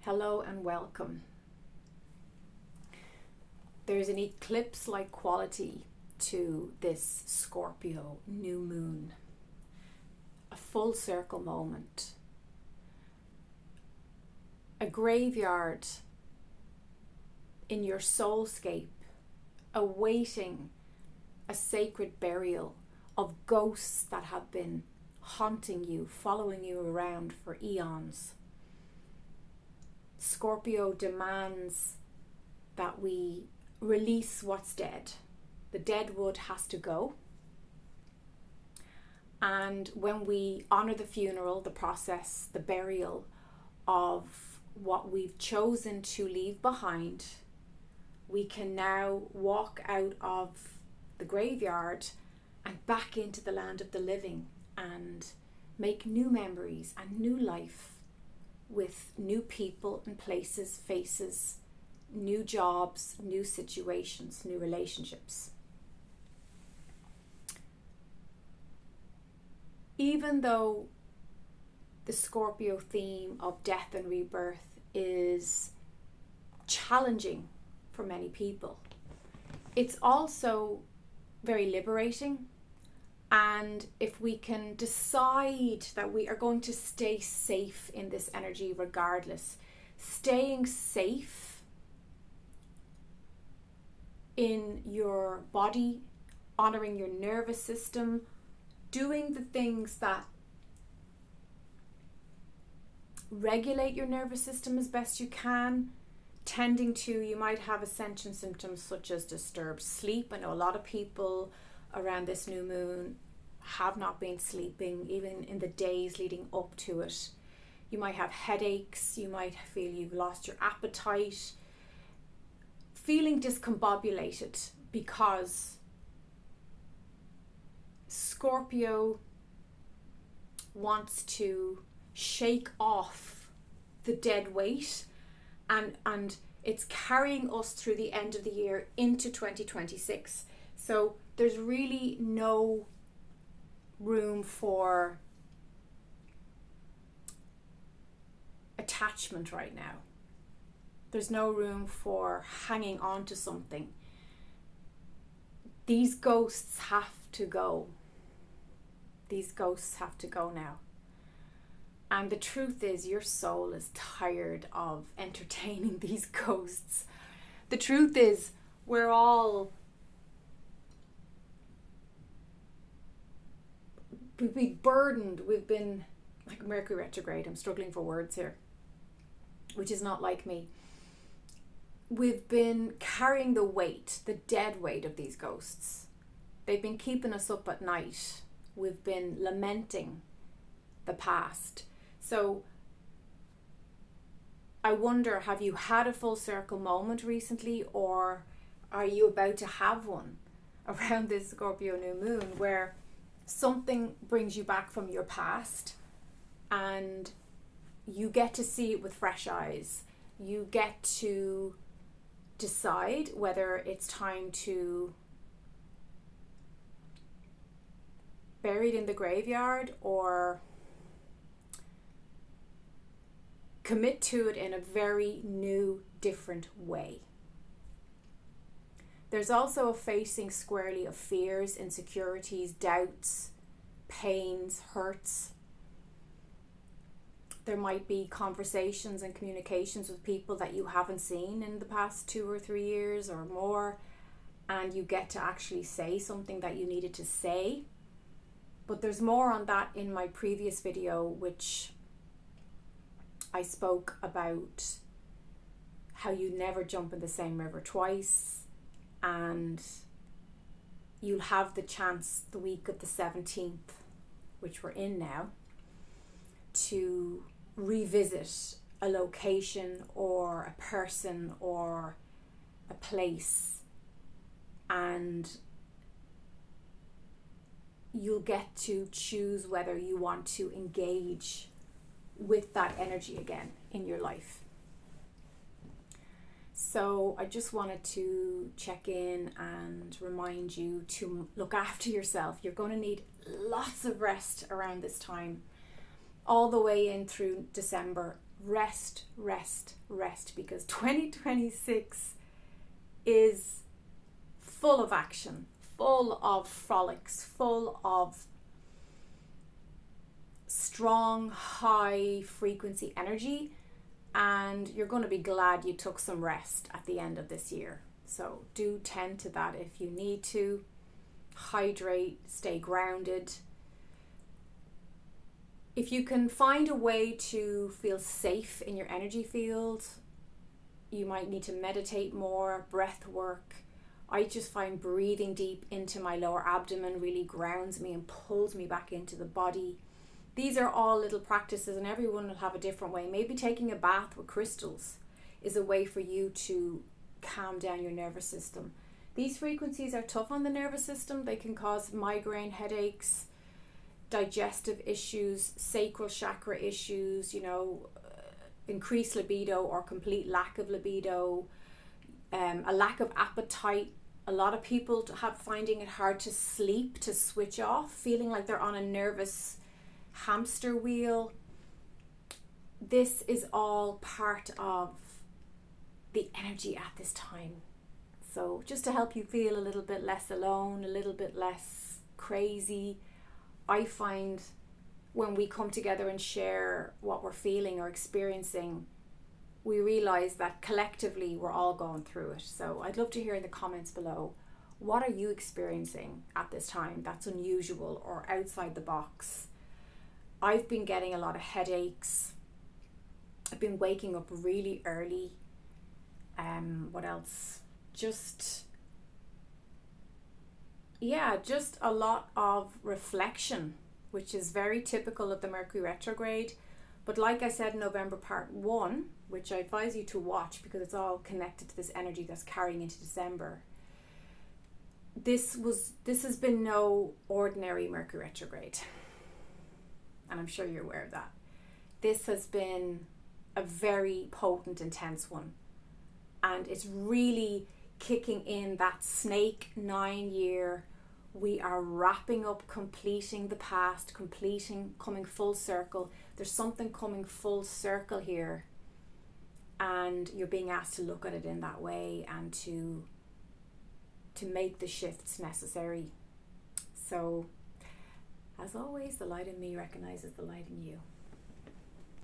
Hello and welcome. There's an eclipse-like quality to this Scorpio new moon. A full circle moment. A graveyard in your soulscape awaiting a sacred burial of ghosts that have been haunting you, following you around for eons. Scorpio demands that we release what's dead. The dead wood has to go. And when we honor the funeral, the process, the burial of what we've chosen to leave behind, we can now walk out of the graveyard and back into the land of the living and make new memories and new life with new people and places, faces, new jobs, new situations, new relationships. Even though the Scorpio theme of death and rebirth is challenging for many people, it's also very liberating. And if we can decide that we are going to stay safe in this energy regardless, staying safe in your body, honoring your nervous system, doing the things that regulate your nervous system as best you can, tending to, you might have ascension symptoms such as disturbed sleep. I know a lot of people around this new moon have not been sleeping, even in the days leading up to it. You might have headaches, you might feel you've lost your appetite, feeling discombobulated because Scorpio wants to shake off the dead weight and it's carrying us through the end of the year into 2026. So there's really no room for attachment right now. There's no room for hanging on to something. These ghosts have to go. These ghosts have to go now. And the truth is, your soul is tired of entertaining these ghosts. The truth is, we're all we've been burdened. We've been like Mercury retrograde. I'm struggling for words here, which is not like me. We've been carrying the weight, the dead weight of these ghosts. They've been keeping us up at night. We've been lamenting the past. So I wonder, have you had a full circle moment recently, or are you about to have one around this Scorpio new moon where something brings you back from your past and you get to see it with fresh eyes? You get to decide whether it's time to bury it in the graveyard or commit to it in a very new, different way. There's also a facing squarely of fears, insecurities, doubts, pains, hurts. There might be conversations and communications with people that you haven't seen in the past 2 or 3 years or more, and you get to actually say something that you needed to say. But there's more on that in my previous video, which I spoke about how you never jump in the same river twice, and you'll have the chance the week of the 17th, which we're in now, to revisit a location or a person or a place, and you'll get to choose whether you want to engage with that energy again in your life. So I just wanted to check in and remind you to look after yourself. You're going to need lots of rest around this time, all the way in through December. rest, rest, rest, because 2026 is full of action, full of frolics, full of strong, high frequency energy, and you're going to be glad you took some rest at the end of this year. So do tend to that if you need to. Hydrate, stay grounded. If you can find a way to feel safe in your energy field, you might need to meditate more, breath work. I just find breathing deep into my lower abdomen really grounds me and pulls me back into the body. These are all little practices, and everyone will have a different way. Maybe taking a bath with crystals is a way for you to calm down your nervous system. These frequencies are tough on the nervous system. They can cause migraine, headaches, digestive issues, sacral chakra issues, increased libido or complete lack of libido, a lack of appetite. A lot of people have finding it hard to sleep, to switch off, feeling like they're on a nervous hamster wheel. This is all part of the energy at this time. So just to help you feel a little bit less alone, a little bit less crazy, I find when we come together and share what we're feeling or experiencing, we realize that collectively we're all going through it. So I'd love to hear in the comments below, what are you experiencing at this time that's unusual or outside the box? I've been getting a lot of headaches. I've been waking up really early. What else? Just a lot of reflection, which is very typical of the Mercury retrograde. But like I said in November part 1, which I advise you to watch because it's all connected to this energy that's carrying into December, this has been no ordinary Mercury retrograde. And I'm sure you're aware of that. This has been a very potent, intense one. And it's really kicking in that snake 9-year. We are wrapping up, completing the past, coming full circle. There's something coming full circle here. And you're being asked to look at it in that way and to make the shifts necessary. So, as always, the light in me recognizes the light in you.